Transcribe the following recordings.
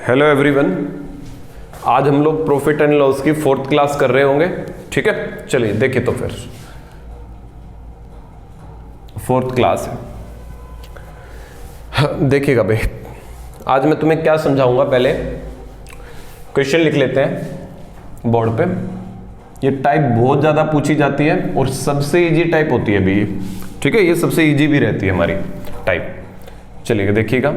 Hello everyone, आज हम लोग प्रॉफिट एंड लॉस की 4th क्लास कर रहे होंगे। ठीक है, चलिए देखिए तो फिर 4th क्लास है। देखिएगा भाई, आज मैं तुम्हें क्या समझाऊंगा। पहले क्वेश्चन लिख लेते हैं बोर्ड पे। ये टाइप बहुत ज़्यादा पूछी जाती है और सबसे इजी टाइप होती है भाई। ठीक है, ये सबसे इजी भी रहती है हमारी टाइप। चलिए देखिएगा,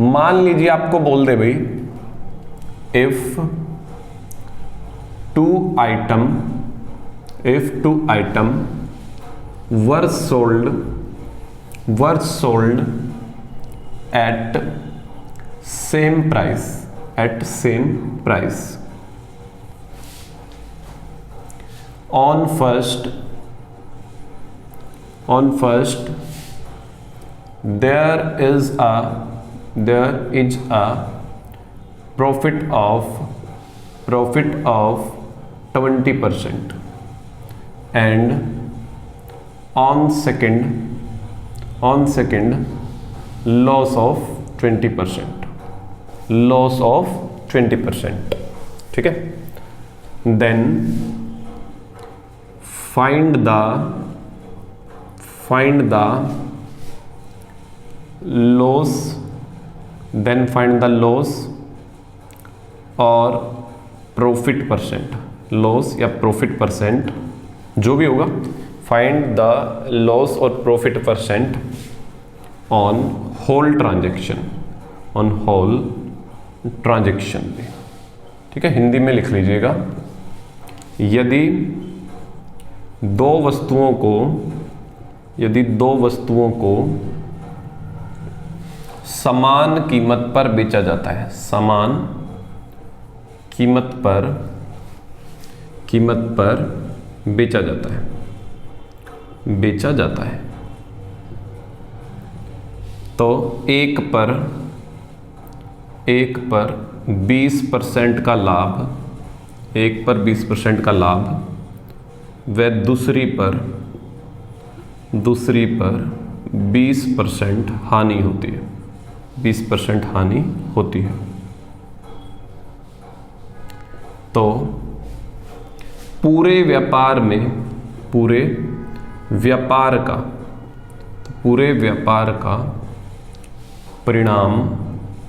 मान लीजिए आपको बोल दे भाई, if two item were sold at same price on first there is a profit of 20% and on second loss of 20%। ठीक है, then find the loss और प्रॉफिट परसेंट, लॉस या प्रॉफिट परसेंट जो भी होगा। फाइंड द लॉस और profit percent on whole transaction पे। ठीक है, हिंदी में लिख लीजिएगा, यदि दो वस्तुओं को समान कीमत पर बेचा जाता है, समान कीमत पर बेचा जाता है तो एक पर 20% का लाभ, व दूसरी पर 20% हानि होती है, 20% हानि होती है। तो पूरे व्यापार का परिणाम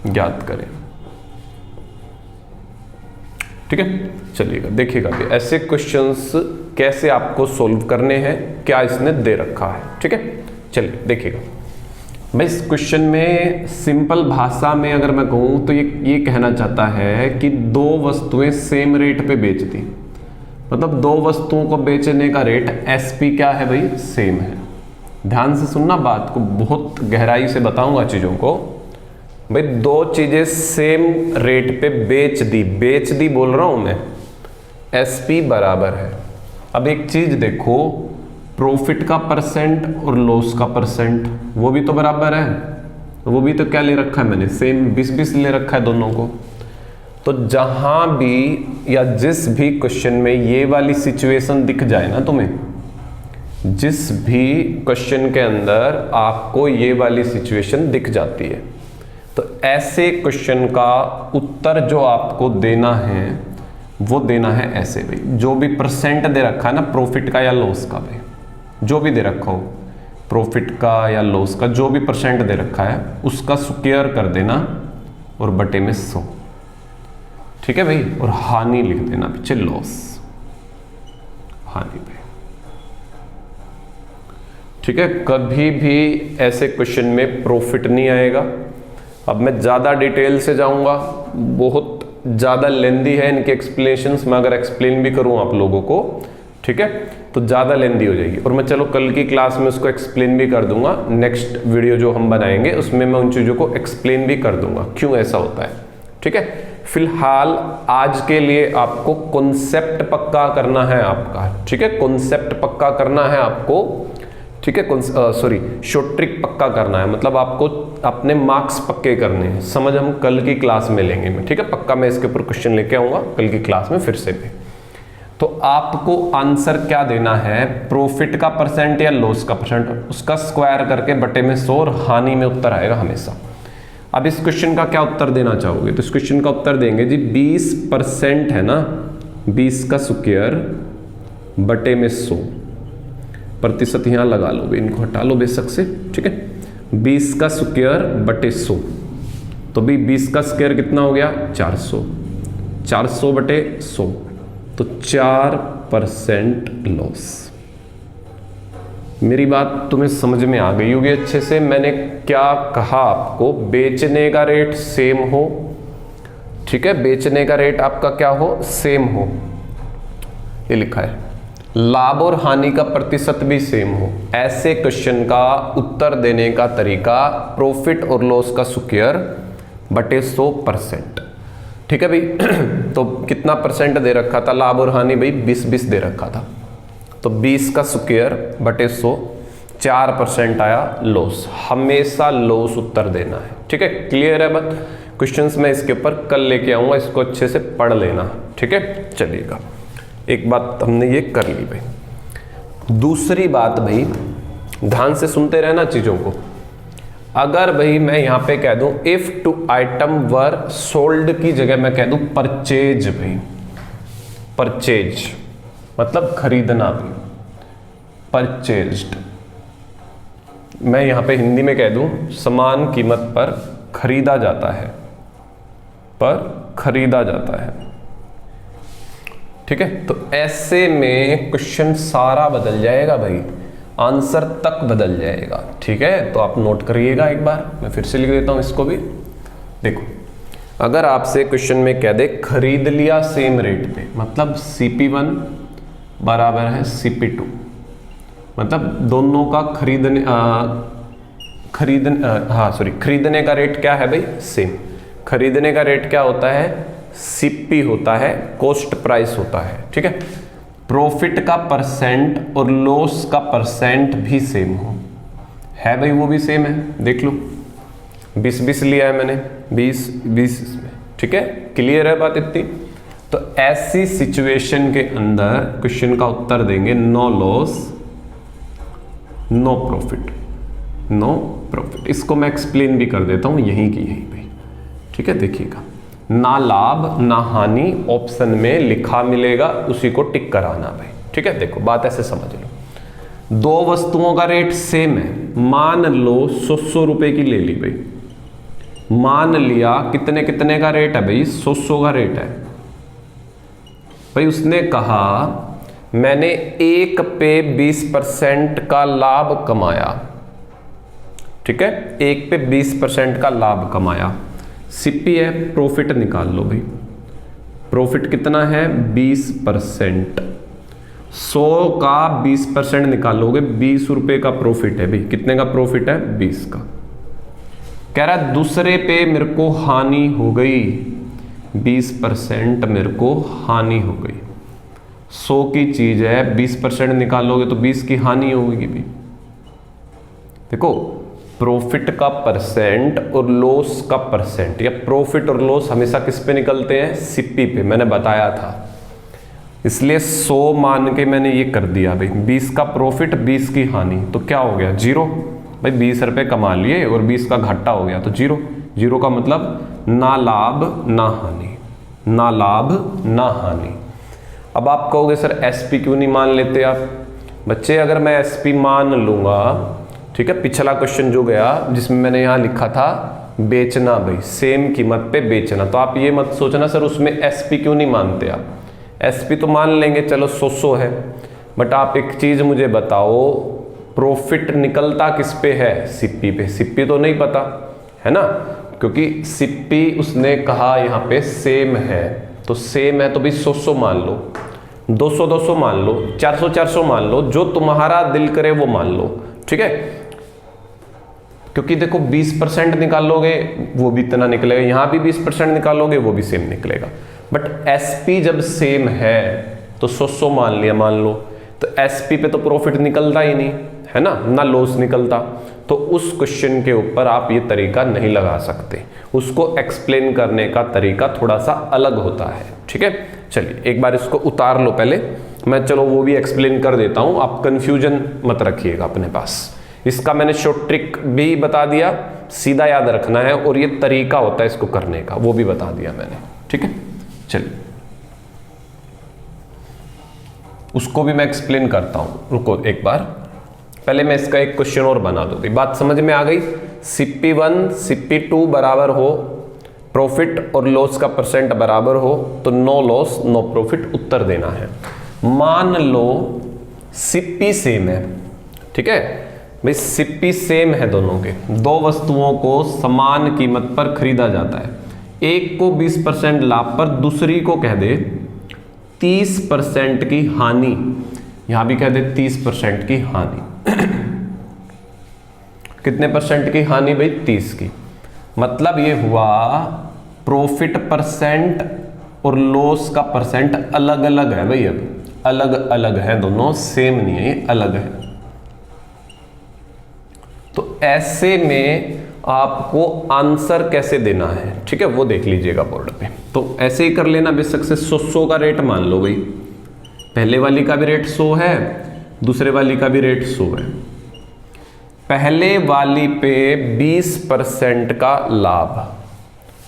ज्ञात करें। ठीक है, चलिएगा देखिएगा कि ऐसे क्वेश्चंस कैसे आपको सॉल्व करने हैं, क्या इसने दे रखा है। ठीक है, चलिए देखिएगा। मैं इस क्वेश्चन में सिंपल भाषा में अगर मैं कहूँ तो ये कहना चाहता है कि दो वस्तुएं सेम रेट पे बेच दी, मतलब दो वस्तुओं को बेचने का रेट एसपी क्या है भाई, सेम है। ध्यान से सुनना, बात को बहुत गहराई से बताऊंगा चीजों को। भाई दो चीजें सेम रेट पे बेच दी बोल रहा हूं मैं, एसपी बराबर है। अब एक चीज देखो, प्रॉफिट का परसेंट और लॉस का परसेंट वो भी तो बराबर है। वो भी तो क्या ले रखा है मैंने, सेम 20-20 ले रखा है दोनों को। तो जहां भी या जिस भी क्वेश्चन में ये वाली सिचुएशन दिख जाए ना तुम्हें, जिस भी क्वेश्चन के अंदर आपको ये वाली सिचुएशन दिख जाती है, तो ऐसे क्वेश्चन का उत्तर जो आपको देना है वो देना है ऐसे भाई। जो भी परसेंट दे रखा है ना, प्रॉफिट का या लॉस का भाई, जो भी दे रखा हो, प्रॉफिट का या लॉस का जो भी परसेंट दे रखा है उसका स्क्वायर कर देना और बटे में 100। ठीक है भाई, और हानि लिख देना पीछे, लॉस हानि पे। ठीक है, कभी भी ऐसे क्वेश्चन में प्रॉफिट नहीं आएगा। अब मैं ज़्यादा डिटेल से जाऊंगा, बहुत ज़्यादा लेंदी है इनके एक्सप्लेनेशंस। मैं अगर एक्सप्लेन भी करूं आप लोगों को, ठीक है, तो ज़्यादा लेंदी हो जाएगी। और मैं चलो कल की क्लास में उसको एक्सप्लेन भी कर दूंगा। नेक्स्ट वीडियो जो हम बनाएंगे उसमें मैं उन चीज़ों को एक्सप्लेन भी कर दूंगा क्यों ऐसा होता है। ठीक है, फिलहाल आज के लिए आपको कॉन्सेप्ट पक्का करना है आपका। ठीक है, कॉन्सेप्ट पक्का करना है आपको। ठीक है, शॉर्ट ट्रिक पक्का करना है, मतलब आपको अपने मार्क्स पक्के करने हैं। समझ हम कल की क्लास में लेंगे मैं। ठीक है, पक्का मैं इसके ऊपर क्वेश्चन लेके आऊंगा कल की क्लास में फिर से भी। तो आपको आंसर क्या देना है, प्रॉफिट का परसेंट या लॉस का परसेंट, उसका स्क्वायर करके बटे में 100 और हानि में उत्तर आएगा हमेशा। अब इस क्वेश्चन का क्या उत्तर देना चाहोगे? तो इस क्वेश्चन का उत्तर देंगे जी 20% है ना, 20 का स्क्वायर बटे में 100 प्रतिशत यहाँ लगा लो, इनको हटा लो बेशक से, ठीक है। 20 का स्क्वायर बटे 100, तो भी 20 का स्क्वायर कितना हो गया 400, 400 बटे 100, तो 4% लॉस। मेरी बात तुम्हें समझ में आ गई होगी अच्छे से। मैंने क्या कहा आपको? बेचने का रेट सेम हो, ठीक है, बेचने का रेट आपका क्या हो, सेम हो, ये लिखा है। लाभ और हानि का प्रतिशत भी सेम हो। ऐसे क्वेश्चन का उत्तर देने का तरीका प्रॉफिट और लॉस का स्क्वायर बटे 100%, ठीक है भाई। तो कितना परसेंट दे रखा था लाभ और हानि भाई? 20-20 दे रखा था, तो 20 का स्क्वायर बटे 100, 4% आया लॉस। हमेशा लॉस उत्तर देना है, ठीक है। क्लियर है बात? क्वेश्चंस मैं इसके ऊपर कल लेके आऊंगा, इसको अच्छे से पढ़ लेना, ठीक है। चलिएगा, एक बात हमने ये कर ली भाई। दूसरी बात भाई, ध्यान से सुनते रहना चीजों को। अगर भाई मैं यहां पे कह दूं if two item were sold की जगह मैं कह दूं परचेज, भाई परचेज मतलब खरीदना भी, परचेज्ड। मैं यहां पे हिंदी में कह दूं समान कीमत पर खरीदा जाता है, पर खरीदा जाता है, ठीक है। तो ऐसे में क्वेश्चन सारा बदल जाएगा भाई, आंसर तक बदल जाएगा, ठीक है। तो आप नोट करिएगा एक बार, मैं फिर से लिख देता हूं इसको भी। देखो, अगर आपसे क्वेश्चन में कह दे खरीद लिया सेम रेट पे, मतलब CP1 बराबर है CP2, मतलब दोनों का खरीदने का रेट क्या है भाई? सेम। खरीदने का रेट क्या होता है? CP होता है, कॉस्ट प्राइस होता है, ठीक है। प्रॉफिट का परसेंट और लॉस का परसेंट भी सेम हो, है भाई, वो भी सेम है, देख लो। 20-20 लिया है मैंने, 20-20 इसमें, ठीक है। क्लियर है बात इतनी? तो ऐसी सिचुएशन के अंदर क्वेश्चन का उत्तर देंगे no loss no profit, no profit. इसको मैं एक्सप्लेन भी कर देता हूं यहीं की यहीं भाई, ठीक है। देखिएगा, ना लाभ ना हानि ऑप्शन में लिखा मिलेगा, उसी को टिक कराना भाई, ठीक है। देखो बात ऐसे समझ लो, दो वस्तुओं का रेट सेम है, मान लो 100 रुपए की ले ली भाई, मान लिया कितने कितने का रेट है भाई? 100 का रेट है भाई। उसने कहा मैंने एक पे 20% का लाभ कमाया, ठीक है, एक पे 20% का लाभ कमाया। CP है, प्रॉफिट निकाल लो भाई। प्रॉफिट कितना है? 20%। 100 का 20% निकालोगे, 20 रुपए का प्रॉफिट है भाई। कितने का प्रॉफिट है? 20 का। कह रहा है दूसरे पे मेरे को हानि हो गई, 20% मेरे को हानि हो गई। 100 की चीज है, 20% निकालोगे तो 20 की हानि होगी भी। देखो, प्रॉफिट का परसेंट और लॉस का परसेंट, या प्रॉफिट और लॉस हमेशा किस पे निकलते हैं? CP पे, मैंने बताया था। इसलिए 100 मान के मैंने ये कर दिया भाई, 20 का प्रॉफिट 20 की हानि, तो क्या हो गया? 0 भाई। 20 रुपए कमा लिए और 20 का घाटा हो गया, तो 0। 0 का मतलब ना लाभ ना हानि, ना लाभ ना हानि। अब आप कहोगे सर SP क्यों नहीं मान लेते आप? बच्चे, अगर मैं SP मान लूंगा, ठीक है, पिछला क्वेश्चन जो गया जिसमें मैंने यहां लिखा था बेचना भाई, सेम कीमत पे बेचना, तो आप ये मत सोचना सर उसमें SP क्यों नहीं मानते आप। SP तो मान लेंगे, चलो 100 है, बट आप एक चीज मुझे बताओ, प्रॉफिट निकलता किस पे है? CP पे। CP तो नहीं पता है ना, क्योंकि CP उसने कहा यहाँ पे सेम है, तो सेम है तो भी 100 मान लो, 200 मान लो, 400 मान लो, जो तुम्हारा दिल करे वो मान लो, ठीक है। क्योंकि देखो 20% निकालोगे वो भी इतना निकलेगा, यहां भी 20% निकालोगे वो भी सेम निकलेगा, बट SP जब सेम है तो 100 मान लिया, मान लो, तो SP पे तो प्रॉफिट निकलता ही नहीं है ना लॉस निकलता। तो उस क्वेश्चन के ऊपर आप ये तरीका नहीं लगा सकते, उसको एक्सप्लेन करने का तरीका थोड़ा सा अलग होता है, ठीक है। चलिए एक बार इसको उतार लो पहले, मैं चलो वो भी एक्सप्लेन कर देता हूं, आप कंफ्यूजन मत रखिएगा अपने पास। इसका मैंने शॉर्ट ट्रिक भी बता दिया, सीधा याद रखना है, और ये तरीका होता है इसको करने का वो भी बता दिया मैंने। ठीक है, चलिए उसको भी मैं एक्सप्लेन करता हूं, रुको एक बार, पहले मैं इसका एक क्वेश्चन और बना दूंगी। बात समझ में आ गई? CP1 CP2 बराबर हो, प्रॉफिट और लॉस का परसेंट बराबर हो, तो नो लॉस नो प्रॉफिट उत्तर देना है। मान लो CP सेम है, ठीक है भाई, CP सेम है दोनों के, दो वस्तुओं को समान कीमत पर खरीदा जाता है, एक को 20% लाभ पर, दूसरी को कह दे 30% की हानि, यहां भी कह दे 30% की हानि। कितने परसेंट की हानि भाई? 30 की। मतलब ये हुआ प्रॉफिट परसेंट और लॉस का परसेंट अलग अलग है भाई, अब अलग अलग है, दोनों सेम नहीं है, अलग है। तो ऐसे में आपको आंसर कैसे देना है, ठीक है, वो देख लीजिएगा बोर्ड पे। तो ऐसे ही कर लेना, बेशक से 100 का रेट मान लो भाई, पहले वाली का भी रेट 100 है, दूसरे वाली का भी रेट 100 है। पहले वाली पे 20% का लाभ,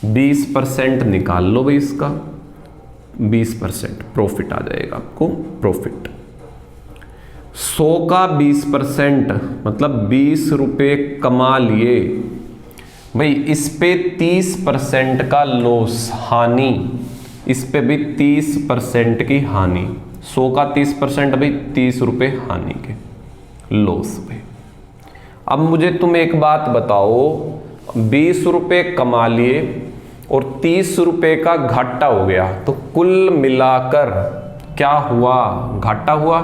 20% निकाल लो भाई, इसका 20% प्रॉफिट आ जाएगा आपको, प्रॉफिट 100 का 20% मतलब 20 रुपए कमा लिए भाई, इस पे 30% का लॉस, हानि, इस पे भी 30% की हानि, 100 का 30% भाई 30 रुपए हानि के लॉस पे। अब मुझे तुम एक बात बताओ, 20 रुपए कमा लिए और 30 रुपए का घाटा हो गया, तो कुल मिलाकर क्या हुआ? घाटा हुआ।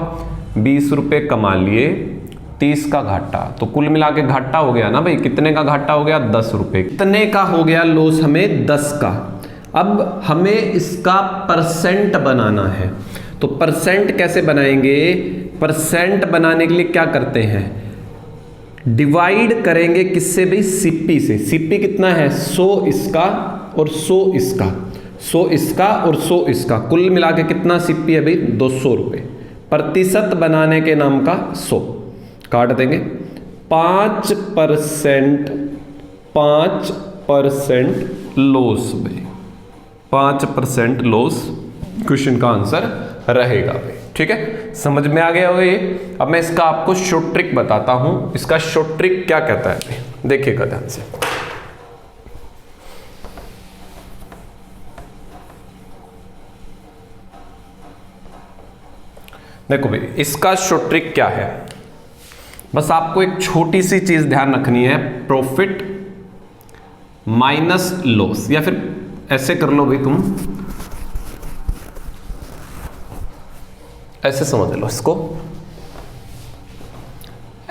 20 रुपए कमा लिए, 30 का घाटा, तो कुल मिला के घाटा हो गया ना भाई। कितने का घाटा हो गया? 10 रुपए। कितने का हो गया लॉस? हमें 10 का। अब हमें इसका परसेंट बनाना है, तो परसेंट कैसे बनाएंगे? परसेंट बनाने के लिए क्या करते हैं? डिवाइड करेंगे किससे भाई? CP से। CP कितना है? 100 इसका और 100 इसका, 100 इसका और 100 इसका, कुल मिला के कितना CP है भाई? 200 रुपए। प्रतिशत बनाने के नाम का 100 काट देंगे, 5% 5% लॉस भाई, 5% लॉस क्वेश्चन का आंसर रहेगा भाई। ठीक है, समझ में आ गया होगा ये। अब मैं इसका आपको शॉर्ट ट्रिक बताता हूं। इसका शॉर्ट ट्रिक क्या कहता है भाई, देखिएगा ध्यान से। देखो भाई, इसका शॉर्ट ट्रिक क्या है, बस आपको एक छोटी सी चीज ध्यान रखनी है, प्रॉफिट माइनस लॉस, या फिर ऐसे कर लो भाई, तुम ऐसे समझ लो इसको,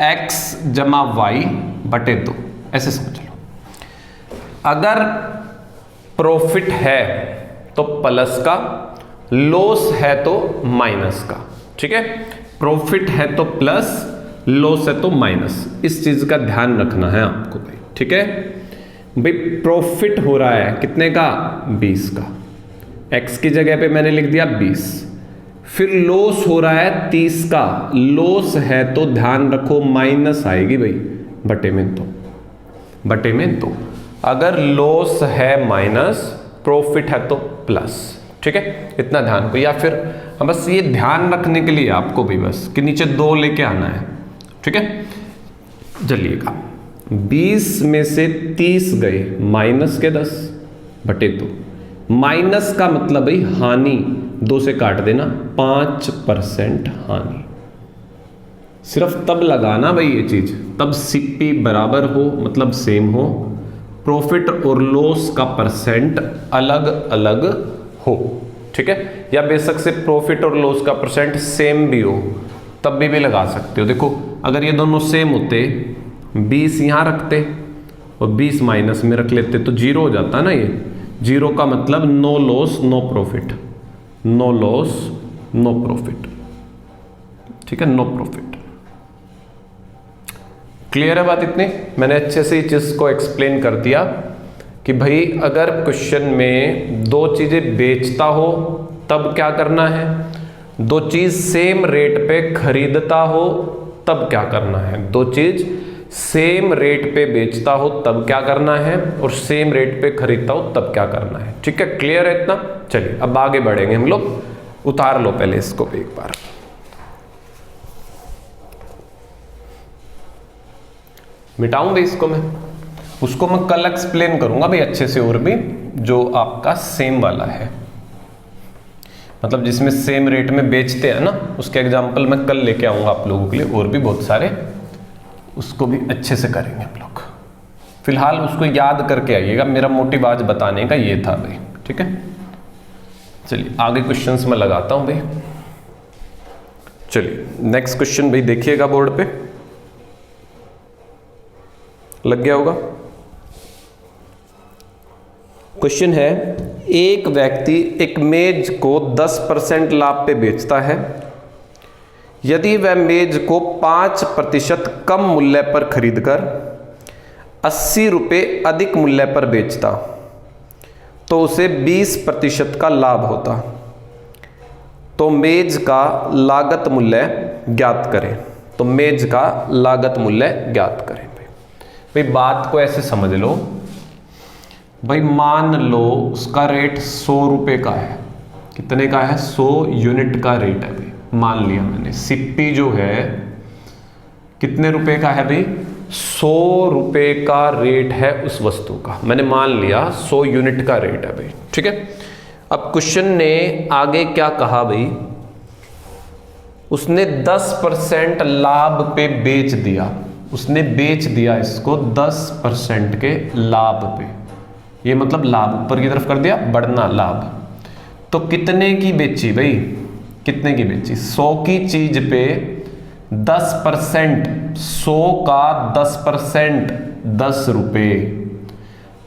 x जमा वाई बटे 2, ऐसे समझ लो। अगर प्रॉफिट है तो प्लस का, लॉस है तो माइनस का। ठीक है, प्रॉफिट है तो प्लस, लॉस है तो माइनस, इस चीज का ध्यान रखना है आपको भाई। ठीक है भाई, प्रॉफिट हो रहा है कितने का? 20 का, x की जगह पे मैंने लिख दिया 20। फिर लॉस हो रहा है 30 का, लॉस है तो ध्यान रखो माइनस आएगी भाई, बटे में 2, बटे में 2। अगर लॉस है माइनस, प्रॉफिट है तो प्लस। ठीक है, इतना ध्यान को, या फिर बस ये ध्यान रखने के लिए आपको भी बस कि नीचे 2 लेके आना है। ठीक है, चलिएगा, 20 में से 30 गए, माइनस के 10 बटे 2। माइनस का मतलब भाई हानि, 2 से काट देना, 5% हानि। सिर्फ तब लगाना भाई ये चीज, तब CP बराबर हो, मतलब सेम हो, प्रॉफिट और लॉस का परसेंट अलग अलग हो। ठीक है, या बेशक से प्रॉफिट और लॉस का परसेंट सेम भी हो, तब भी लगा सकते हो। देखो, अगर ये दोनों सेम होते, 20 यहां रखते और 20 माइनस में रख लेते, तो 0 हो जाता ना। ये 0 का मतलब no loss no profit, no loss no profit. ठीक है, नो प्रॉफिट। क्लियर है बात? इतनी मैंने अच्छे से इस चीज को एक्सप्लेन कर दिया कि भाई अगर क्वेश्चन में 2 चीजें बेचता हो तब क्या करना है, 2 चीज सेम रेट पे खरीदता हो तब क्या करना है, 2 चीज सेम रेट पे बेचता हो तब क्या करना है और सेम रेट पे खरीदता हो तब क्या करना है। ठीक है, क्लियर है इतना? चलिए अब आगे बढ़ेंगे हम लोग। उतार लो पहले इसको भी एक बार। मिटाऊं भाई इसको मैं, उसको मैं कल एक्सप्लेन करूंगा भाई अच्छे से, और भी जो आपका सेम वाला है, मतलब जिसमें सेम रेट में बेचते हैं ना, उसके एग्जांपल मैं कल लेके आऊंगा आप लोगों के लिए, और भी बहुत सारे, उसको भी अच्छे से करेंगे हम लोग। फिलहाल उसको याद करके आइएगा, मेरा मोटिव आज बताने का ये था भाई। ठीक है, चलिए आगे क्वेश्चंस में लगाता हूं भाई। चलिए नेक्स्ट क्वेश्चन भाई देखिएगा, बोर्ड पे लग गया होगा। क्वेश्चन है, एक व्यक्ति एक मेज को 10% लाभ पे बेचता है। यदि वह मेज को 5% कम मूल्य पर खरीदकर 80 रुपये अधिक मूल्य पर बेचता तो उसे 20% का लाभ होता। तो मेज का लागत मूल्य ज्ञात करें। तो मेज का लागत मूल्य ज्ञात करें। भाई बात को ऐसे समझ लो भाई, मान लो उसका रेट 100 रुपये का है। कितने का है? 100 यूनिट का रेट है भाई, मान लिया मैंने। सिप्पी जो है कितने रुपए का है भाई? 100 रुपये का रेट है उस वस्तु का, मैंने मान लिया 100 यूनिट का रेट है भाई। ठीक है, अब क्वेश्चन ने आगे क्या कहा भाई, उसने 10% लाभ पे बेच दिया। उसने बेच दिया इसको 10% के लाभ पे, ये मतलब लाभ ऊपर की तरफ कर दिया, बढ़ना लाभ। तो कितने की बेची भाई? कितने की बेची? 100 की चीज पे 10%, 100 का 10%, 10 रुपये।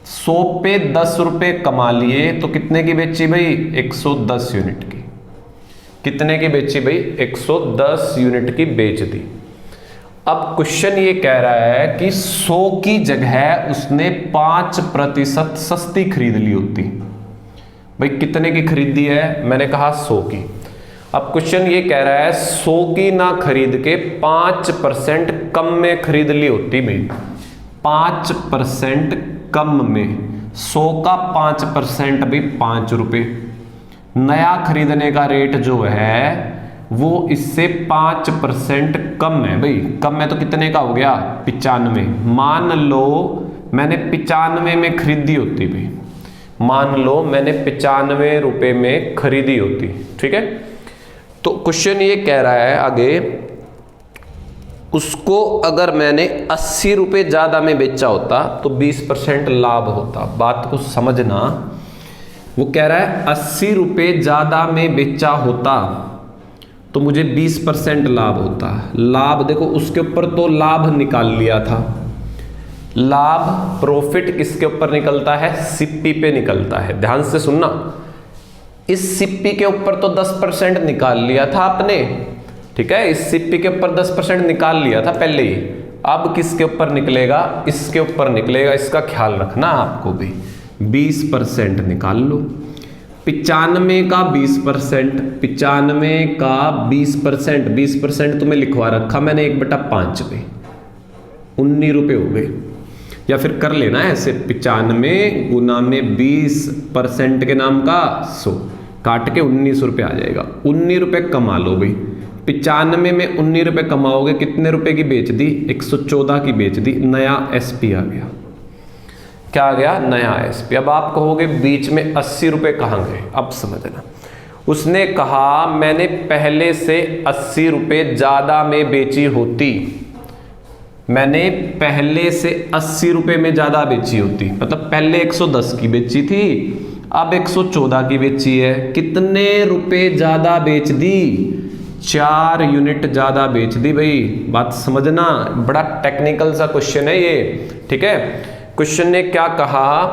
100 पे 10 रुपये कमा लिए तो कितने की बेची भाई? 110 यूनिट की। कितने की बेची भाई? 110 यूनिट की बेच दी। अब क्वेश्चन ये कह रहा है कि 100 की जगह उसने 5% सस्ती खरीद ली होती। भाई कितने की खरीदी है? मैंने कहा 100 की। अब क्वेश्चन ये कह रहा है 100 की ना खरीद के 5% कम में खरीद ली होती भाई। 5% कम में 100 का 5% भी 5 रुपये। नया खरीदने का रेट जो है वो इससे 5% कम है भाई। कम है तो कितने का हो गया? 95। मान लो मैंने 95 में खरीदी होती भाई, मान लो मैंने 95 रुपये में खरीदी होती। ठीक है, तो क्वेश्चन ये कह रहा है आगे, उसको अगर मैंने 80 रुपये ज्यादा में बेचा होता तो 20% लाभ होता। बात को समझना, वो कह रहा है 80 रुपये ज्यादा में बेचा होता तो मुझे 20% लाभ होता। लाभ देखो, उसके ऊपर तो लाभ निकाल लिया था। लाभ प्रॉफिट किसके ऊपर निकलता है? सिप्पी पे निकलता है। ध्यान से सुनना, इस सिप्पी के ऊपर तो 10% निकाल लिया था आपने। ठीक है, इस सिप्पी के ऊपर 10% निकाल लिया था पहले ही। अब किसके ऊपर निकलेगा? इसके ऊपर निकलेगा। इसका ख्याल रखना आपको भी। 20% निकाल लो। 95 का 20%, 95 का 20%, 20% तुम्हें लिखवा रखा मैंने 1/5 पे, 19 रुपये हो गए। या फिर कर लेना ऐसे, 95 गुना में 20% के नाम का 100 काट के 19 रुपये आ जाएगा। 19 रुपये कमा लो भाई। 95 में 19 रुपये कमाओगे, कितने रुपए की बेच दी? 114 की बेच दी। नया एसपी आ गया। क्या आ गया? नया एसपी। अब आप कहोगे बीच में 80 रुपये कहाँ गए? अब समझना, उसने कहा मैंने पहले से 80 रुपये ज्यादा में बेची होती। मैंने पहले से 80 रुपये में ज्यादा बेची होती, मतलब पहले 110 की बेची थी, अब 114 की बेची है। कितने रुपए ज्यादा बेच दी? 4 यूनिट ज्यादा बेच दी भाई। बात समझना, बड़ा टेक्निकल सा क्वेश्चन है ये। ठीक है, क्वेश्चन ने क्या कहा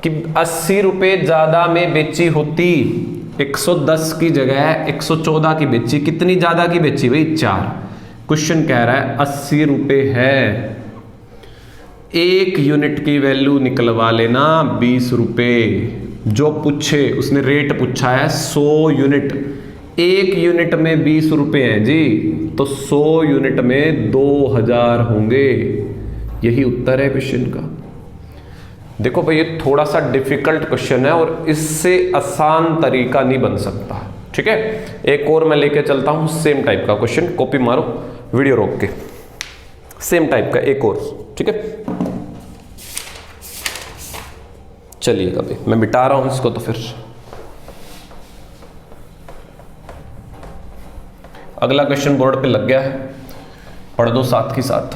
कि 80 रुपये ज्यादा में बेची होती, 110 की जगह 114 की बेची। कितनी ज्यादा की बेची भाई? 4। क्वेश्चन कह रहा है 80 रुपये है, 1 यूनिट की वैल्यू निकलवा लेना 20 रुपये। जो पूछे उसने रेट पूछा है 100 यूनिट, 1 यूनिट में 20 रुपये हैं जी, तो 100 यूनिट में 2000 होंगे। यही उत्तर है क्वेश्चन का। देखो भाई, ये थोड़ा सा डिफिकल्ट क्वेश्चन है और इससे आसान तरीका नहीं बन सकता, ठीक है। एक और मैं लेके चलता हूं सेम टाइप का क्वेश्चन, कॉपी मारो, वीडियो रोक के, सेम टाइप का एक और, ठीक है। चलिएगा भाई, मैं मिटा रहा हूं इसको, तो फिर अगला क्वेश्चन बोर्ड पे लग गया है, पढ़ दो साथ ही साथ।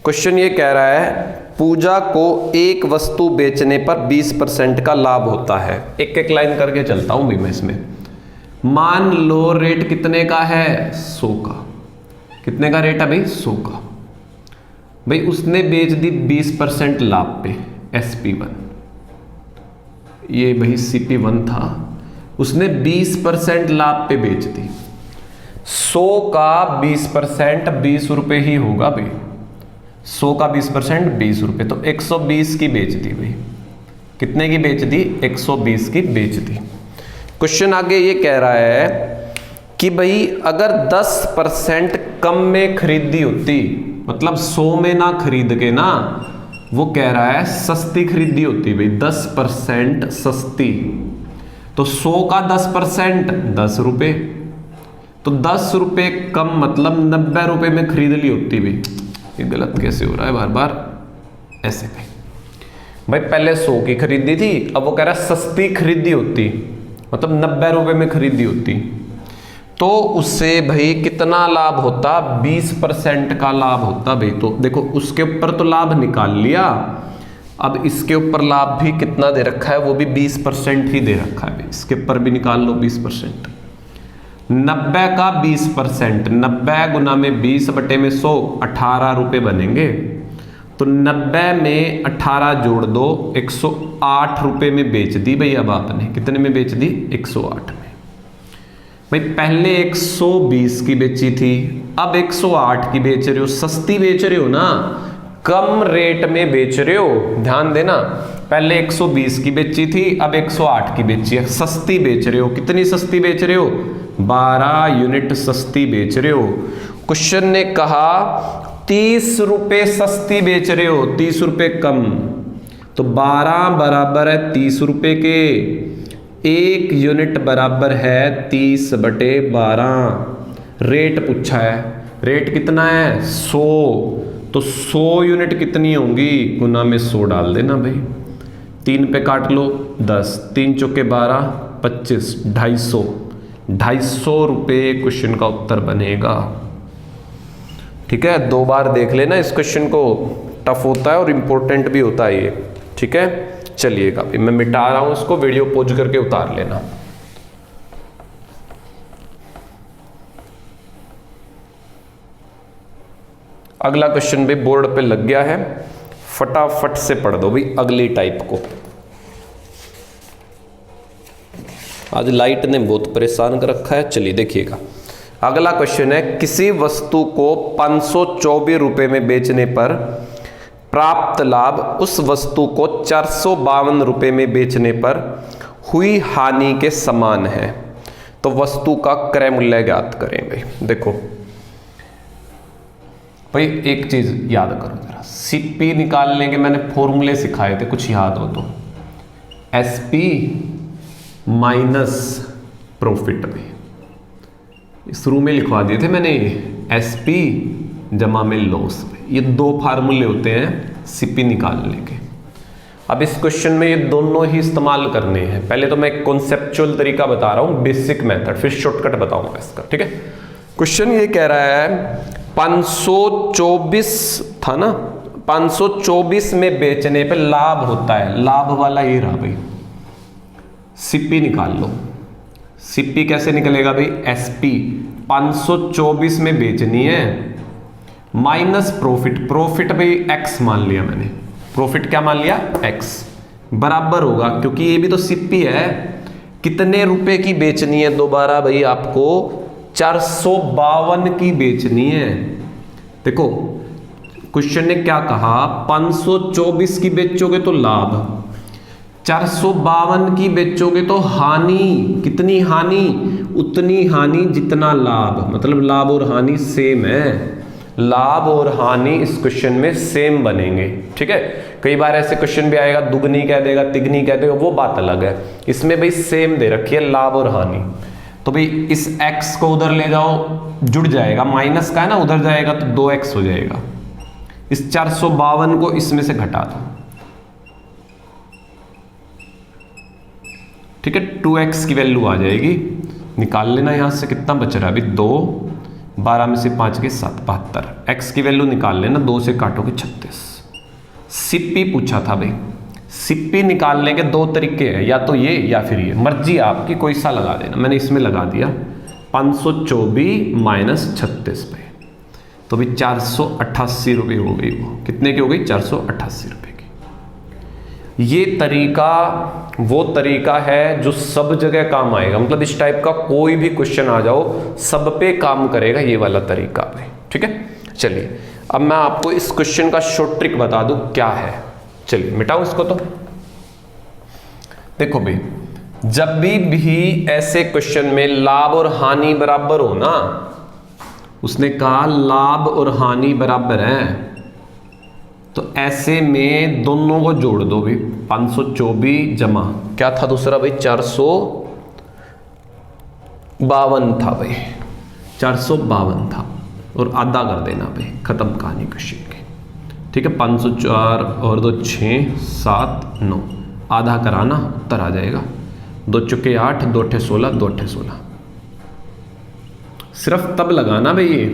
क्वेश्चन ये कह रहा है, पूजा को एक वस्तु बेचने पर 20% का लाभ होता है। एक एक लाइन करके चलता हूं भाई मैं इसमें। मान लो रेट कितने का है, 100 का। कितने का रेट है भाई, 100 का। भाई उसने बेच दी 20% लाभ पे, SP1, ये भाई CP1 था, उसने 20% लाभ पे बेच दी। 100 का 20% 20 रुपए ही होगा भाई, 100 का 20% 20 रुपए, तो 120 की बेच दी भाई। कितने की बेच दी, 120 की बेच दी। क्वेश्चन आगे ये कह रहा है कि भाई अगर 10% कम में खरीदी होती, मतलब 100 में ना खरीद के ना, वो कह रहा है सस्ती खरीदी होती भाई, 10% सस्ती, तो 100 का 10% 10 रुपए, तो 10 रुपए कम मतलब 90 रुपए में खरीद ली होती भाई। ये गलत कैसे हो रहा है बार बार, ऐसे भाई पहले 100 की खरीदी थी, अब वो कह रहा है सस्ती खरीदी होती, मतलब 90 रुपए में खरीदी होती, तो उससे भाई कितना लाभ होता, 20% का लाभ होता भाई। तो देखो उसके ऊपर तो लाभ निकाल लिया, अब इसके ऊपर लाभ भी कितना दे रखा है, वो भी 20% ही दे रखा है भाई। इसके ऊपर भी निकाल लो 20%। 90 का 20%, 90 गुना में 20 बटे में 100, 18 रुपए बनेंगे। तो 90 में 18 जोड़ दो, 108 रुपए में बेच दी भाई। अब आपने कितने में बेच दी, 108 में भाई। पहले 120 की बेची थी, अब 108 की बेच रहे हो, सस्ती बेच रहे हो ना, कम रेट में बेच रहे हो। ध्यान देना, पहले 120 की बेची थी, अब 108 की बेची है, सस्ती बेच रहे हो। कितनी सस्ती बेच रहे हो, 12 यूनिट सस्ती बेच रहे हो। क्वेश्चन ने कहा 30 रुपए सस्ती बेच रहे हो, 30 रुपए कम, तो 12 बराबर है 30 रुपए के, 1 यूनिट बराबर है 30 बटे 12। रेट पूछा है, रेट कितना है 100, तो 100 यूनिट कितनी होंगी, गुना में 100 डाल देना भाई। 3 पे काट लो 10, 3 चौके 12, 25, 250, 250 रुपए क्वेश्चन का उत्तर बनेगा। ठीक है, 2 बार देख लेना इस क्वेश्चन को, टफ होता है और इंपॉर्टेंट भी होता है ये। ठीक है, चलिएगा अभी मैं मिटा रहा हूं इसको, वीडियो पॉज करके उतार लेना। अगला क्वेश्चन भी बोर्ड पे लग गया है, फटाफट से पढ़ दो भाई अगली टाइप को। आज लाइट ने बहुत परेशान कर रखा है। चलिए देखिएगा, अगला क्वेश्चन है, किसी वस्तु को 524 रुपए में बेचने पर प्राप्त लाभ उस वस्तु को 452 रुपए में बेचने पर हुई हानि के समान है, तो वस्तु का क्रय मूल्य ज्ञात करें। भाई देखो भाई, एक चीज याद करो जरा, सीपी निकालने के मैंने फॉर्मूले सिखाए थे, कुछ याद हो तो, एसपी माइनस प्रॉफिट में शुरू में लिखवा दिए थे मैंने, एसपी जमा में लॉस। ये 2 फार्मूले होते हैं सीपी निकालने के। अब इस क्वेश्चन में ये दोनों ही इस्तेमाल करने हैं। पहले तो मैं एक कॉन्सेप्चुअल तरीका बता रहा हूं, बेसिक मेथड, फिर शॉर्टकट बताऊंगा इसका। ठीक है, क्वेश्चन ये कह रहा है 524 था ना, 524 में बेचने पे लाभ होता है, लाभ वाला ये रहा भाई। सीपी निकाल लो, सीपी कैसे निकलेगा भाई, एसपी 524 में बेचनी है माइनस प्रॉफिट, प्रॉफिट भाई एक्स मान लिया मैंने, प्रॉफिट क्या मान लिया, एक्स, बराबर होगा, क्योंकि ये भी तो सीपी है, कितने रुपए की बेचनी है दोबारा भाई आपको, 452 की बेचनी है। देखो क्वेश्चन ने क्या कहा, 524 की बेचोगे तो लाभ, 452 की बेचोगे तो हानि। कितनी हानि, उतनी हानि जितना लाभ, मतलब लाभ और हानि सेम है। लाभ और हानि इस क्वेश्चन में सेम बनेंगे, ठीक है। कई बार ऐसे क्वेश्चन भी आएगा दुगनी कह देगा, तिगनी कह देगा, वो बात अलग है। इसमें भाई सेम दे रखी है लाभ और हानि, तो भाई इस x को उधर ले जाओ, जुड़ जाएगा, माइनस का है ना, उधर जाएगा तो 2x हो जाएगा। इस 452 को इसमें से घटा दो, ठीक है, 2x की वैल्यू आ जाएगी। निकाल लेना यहां से कितना बच रहा है अभी, 2, 12 में से 5 के 7, 72। x की वैल्यू निकाल लेना, 2 से काटोगे 36। सीपी पूछा था भाई, सीपी निकालने के 2 तरीके हैं, या तो ये या फिर ये, मर्जी आपकी, कोई सा लगा देना। मैंने इसमें लगा दिया 524 माइनस 36 पे, तो भी 488 रुपये हो गई। वो कितने की हो गई, 488 रुपये की। ये तरीका वो तरीका है जो सब जगह काम आएगा, मतलब इस टाइप का कोई भी क्वेश्चन आ जाओ सब पे काम करेगा ये वाला तरीका पे, ठीक है। चलिए अब मैं आपको इस क्वेश्चन का शॉर्ट ट्रिक बता दूं क्या है। चलिए मिटाओ इसको। तो देखो भाई, जब भी ऐसे क्वेश्चन में लाभ और हानि बराबर हो ना, उसने कहा लाभ और हानि बराबर हैं, तो ऐसे में दोनों को जोड़ दो भाई। 524 जमा क्या था दूसरा भाई, 452 था भाई, 452 था, और आधा कर देना भाई, खत्म कहानी क्वेश्चन की, ठीक है। 504 और 2 6 7 9, आधा कराना, उत्तर आ जाएगा। 2 चुके 8, 2 अठे 16, 2 अठे 16। सिर्फ तब लगाना भाई,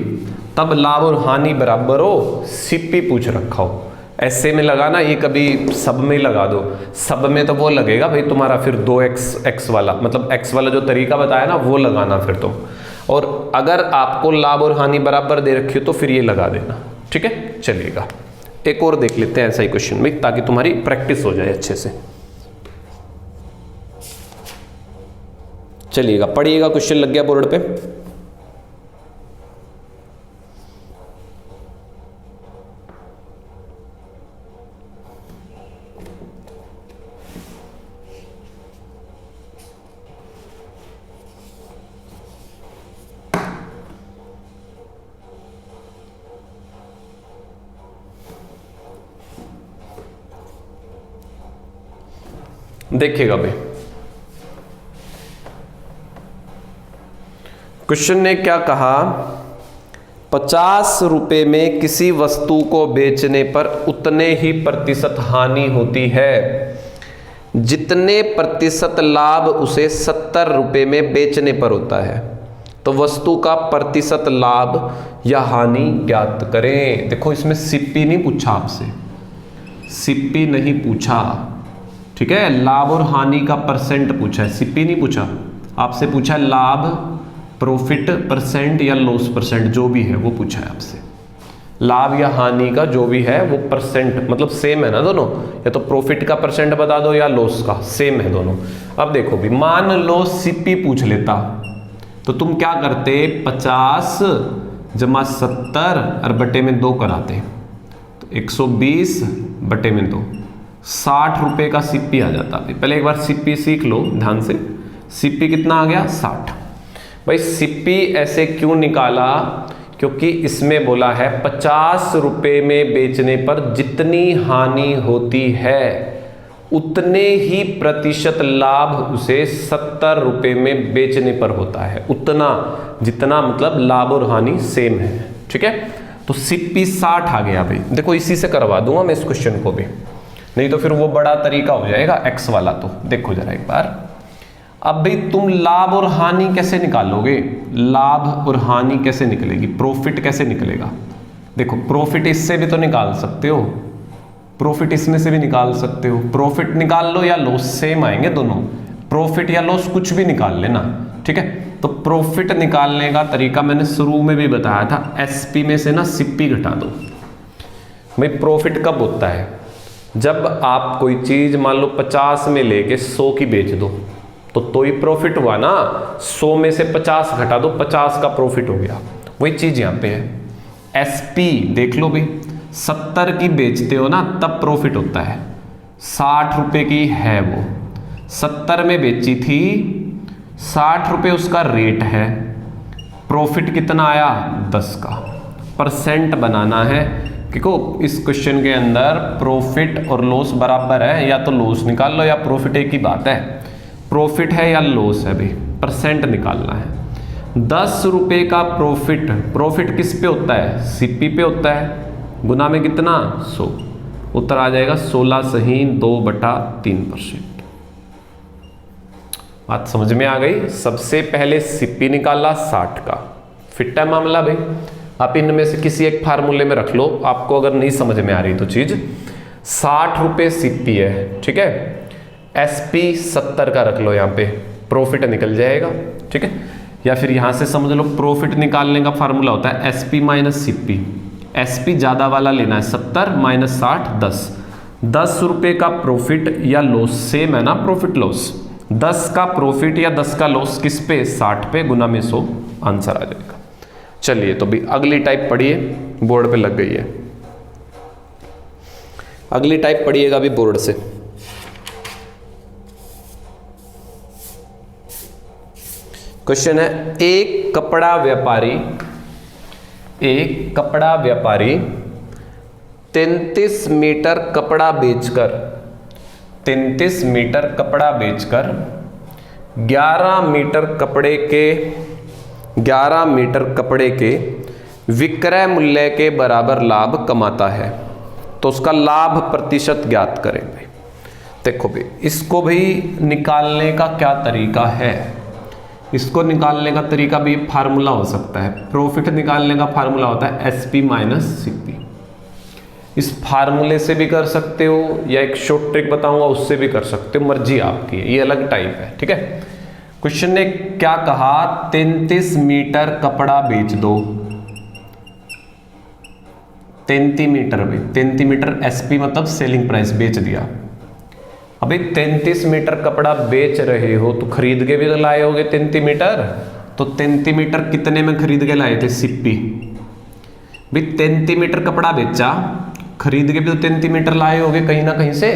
तब लाभ और हानि बराबर हो, सीपी पूछ रखा हो, ऐसे में लगाना। ये कभी सब में लगा दो, सब में तो वो लगेगा भाई तुम्हारा फिर 2x वाला, मतलब x वाला जो तरीका बताया ना वो लगाना फिर तो। और अगर आपको लाभ और हानि बराबर दे रखी हो तो फिर ये लगा देना, ठीक है। चलिएगा एक और देख लेते हैं ऐसा ही क्वेश्चन भाई, ताकि तुम्हारी प्रैक्टिस हो जाए अच्छे से। चलिएगा पढ़िएगा, क्वेश्चन लग गया बोर्ड पे। देखिएगा भाई, क्वेश्चन ने क्या कहा, 50 रुपए में किसी वस्तु को बेचने पर उतने ही प्रतिशत हानि होती है जितने प्रतिशत लाभ उसे 70 रुपए में बेचने पर होता है। तो वस्तु का प्रतिशत लाभ या हानि ज्ञात करें। देखो इसमें सीपी नहीं पूछा आपसे, सीपी नहीं पूछा, ठीक है। लाभ और हानि का परसेंट पूछा है, सीपी नहीं पूछा आपसे, पूछा लाभ प्रॉफिट परसेंट या लॉस परसेंट, जो भी है वो पूछा है आपसे। लाभ या हानि का जो भी है वो परसेंट, मतलब सेम है ना दोनों, या तो प्रॉफिट का परसेंट बता दो या लॉस का, सेम है दोनों। अब देखो भी, मान लो सीपी पूछ लेता तो तुम क्या करते, 50 जमा 70 और बटे में 2 कराते, तो 120 बटे में 2, 60 रुपए का सीपी आ जाता है। पहले एक बार सीपी सीख लो ध्यान से, सीपी कितना आ गया, 60। भाई सीपी ऐसे क्यों निकाला, क्योंकि इसमें बोला है 50 रुपए में बेचने पर जितनी हानि होती है उतने ही प्रतिशत लाभ उसे 70 रुपए में बेचने पर होता है। उतना, जितना मतलब लाभ और हानि सेम है, ठीक है। तो सीपी 60 आ गया भाई। देखो इसी से करवा दूंगा मैं इस क्वेश्चन को भी, नहीं तो फिर वो बड़ा तरीका हो जाएगा एक्स वाला। तो देखो जरा एक बार, अब भाई तुम लाभ और हानि कैसे निकालोगे, लाभ और हानि कैसे निकलेगी, प्रॉफिट कैसे निकलेगा। देखो प्रॉफिट इससे भी तो निकाल सकते हो, प्रॉफिट इसमें से भी निकाल सकते हो, प्रॉफिट निकाल लो या लॉस, सेम आएंगे दोनों, प्रॉफिट या लॉस कुछ भी निकाल लेना, ठीक है। तो प्रॉफिट निकालने का तरीका मैंने शुरू में भी बताया था, एसपी में से ना सीपी घटा दो। भाई प्रॉफिट कब होता है, जब आप कोई चीज मान लो 50 में लेके 100 की बेच दो तो ही प्रॉफिट हुआ ना। 100 में से 50 घटा दो, 50 का प्रॉफिट हो गया। वही चीज यहां पे है, एसपी देख लो भाई, 70 की बेचते हो ना तब प्रॉफिट होता है। 60 रुपए की है वो, 70 में बेची थी, 60 रुपए उसका रेट है, प्रॉफिट कितना आया 10 का। परसेंट बनाना है। देखो इस क्वेश्चन के अंदर प्रॉफिट और लॉस बराबर है, या तो लॉस निकाल लो या प्रॉफिट, एक ही बात है। प्रॉफिट है या लॉस है भाई, परसेंट निकालना है। 10 रुपए का प्रॉफिट, प्रॉफिट किस पे होता है, सीपी पे होता है, गुना में कितना 100, उत्तर आ जाएगा 16 सही 2/3%। बात समझ में आ गई। सबसे पहले सीपी निकाला 60 का, फिट है मामला भाई। आप इनमें से किसी एक फार्मूले में रख लो, आपको अगर नहीं समझ में आ रही तो चीज। 60 रुपए सीपी है, ठीक है। एसपी 70 का रख लो, यहाँ पे प्रॉफिट निकल जाएगा, ठीक है। या फिर यहां से समझ लो प्रॉफिट निकालने का फार्मूला होता है एसपी माइनस सीपी। एसपी ज्यादा वाला लेना है, 70 माइनस 60 10। 10 रुपए का प्रॉफिट या लॉस सेम है ना, प्रॉफिट लॉस। 10 का प्रॉफिट या 10 का लॉस किस पे, 60 पे, गुना में 100, आंसर आ जाएगा। चलिए तो भी अगली टाइप पढ़िए, बोर्ड पे लग गई है। अगली टाइप पढ़िएगा भी बोर्ड से। क्वेश्चन है, एक कपड़ा व्यापारी 33 मीटर कपड़ा बेचकर 11 मीटर कपड़े के विक्रय मूल्य के बराबर लाभ कमाता है, तो उसका लाभ प्रतिशत ज्ञात करें भाई। देखो भाई, इसको भी निकालने का क्या तरीका है, इसको निकालने का तरीका भी फार्मूला हो सकता है। प्रॉफिट निकालने का फार्मूला होता है एसपी माइनस सीपी। इस फार्मूले से भी कर सकते हो, या एक शॉर्ट ट्रिक बताऊंगा उससे भी कर सकते हो, मर्जी आपकी है, ये अलग टाइप है, ठीक है। क्वेश्चन ने क्या कहा, 33 मीटर कपड़ा बेच दो। 33 मीटर भाई, 33 मीटर एसपी मतलब सेलिंग प्राइस, बेच दिया। अभी 33 मीटर कपड़ा बेच रहे हो तो खरीद के भी तो लाए होगे 33 मीटर, तो 33 मीटर कितने में खरीद के लाए थे, सीपी भाई। 33 मीटर कपड़ा बेचा, खरीद के भी तो 33 मीटर लाए होगे कहीं ना कहीं से।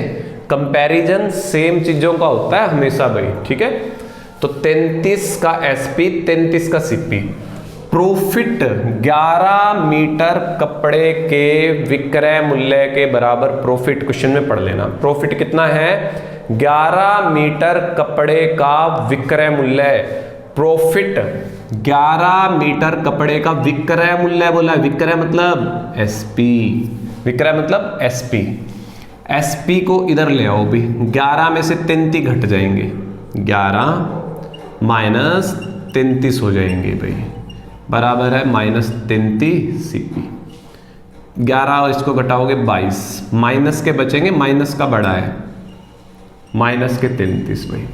कंपैरिजन सेम चीजों का होता है हमेशा भाई, ठीक है। तो 33 का एसपी, 33 का सीपी। प्रॉफिट 11 मीटर कपड़े के विक्रय मूल्य के बराबर प्रॉफिट, क्वेश्चन में पढ़ लेना। प्रॉफिट कितना है, 11 मीटर कपड़े का विक्रय मूल्य। प्रॉफिट 11 मीटर कपड़े का विक्रय मूल्य बोला है, विक्रय मतलब एसपी, विक्रय मतलब एसपी। एसपी को इधर ले आओ भी, 11 में से 33 घट जाएंगे, 11 माइनस 33 हो जाएंगे भाई, बराबर है -33 सीपी। 11 इसको घटाओगे 22, माइनस के बचेंगे, माइनस का बड़ा है, माइनस के 33 भाई।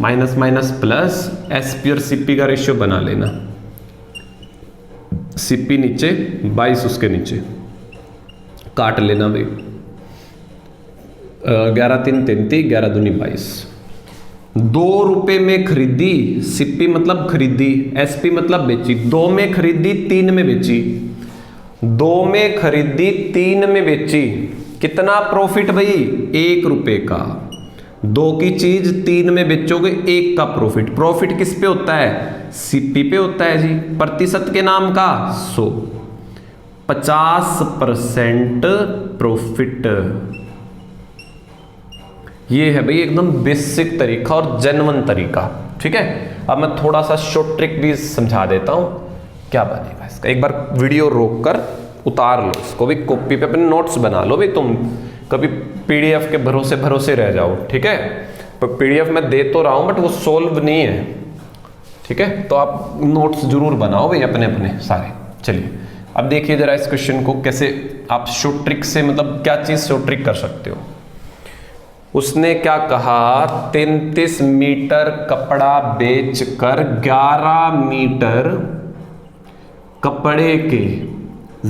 माइनस माइनस प्लस, एसपी और सीपी का रेशियो बना लेना। सीपी नीचे, 22 उसके नीचे, काट लेना भाई। 11 3 33, 11 दूनी 22। 2 रुपए में खरीदी, सीपी मतलब खरीदी, एसपी मतलब बेची। 2 में खरीदी, 3 में बेची। 2 में खरीदी, 3 में बेची, कितना प्रॉफिट भाई, 1 रुपए का। 2 की चीज 3 में बेचोगे, 1 का प्रॉफिट। प्रॉफिट किस पे होता है, सीपी पे होता है जी। प्रतिशत के नाम का 100, 50% प्रॉफिट। ये है भाई एकदम बेसिक तरीका और जेन्युइन तरीका, ठीक है। अब मैं थोड़ा सा शॉर्ट ट्रिक भी समझा देता हूं, क्या बनेगा इसका। एक बार वीडियो रोक कर उतार लो इसको भी, कॉपी पे अपने नोट्स बना लो भाई। तुम कभी पीडीएफ के भरोसे रह जाओ, ठीक है। पर पीडीएफ में दे तो रहा हूं बट वो सोल्व नहीं है, ठीक है। तो आप नोट्स जरूर बनाओ भाई अपने अपने सारे। चलिए अब देखिए जरा इस क्वेश्चन को कैसे आप शॉर्ट ट्रिक से, मतलब क्या चीज शॉर्ट ट्रिक कर सकते हो। उसने क्या कहा, 33 मीटर कपड़ा बेचकर 11 मीटर कपड़े के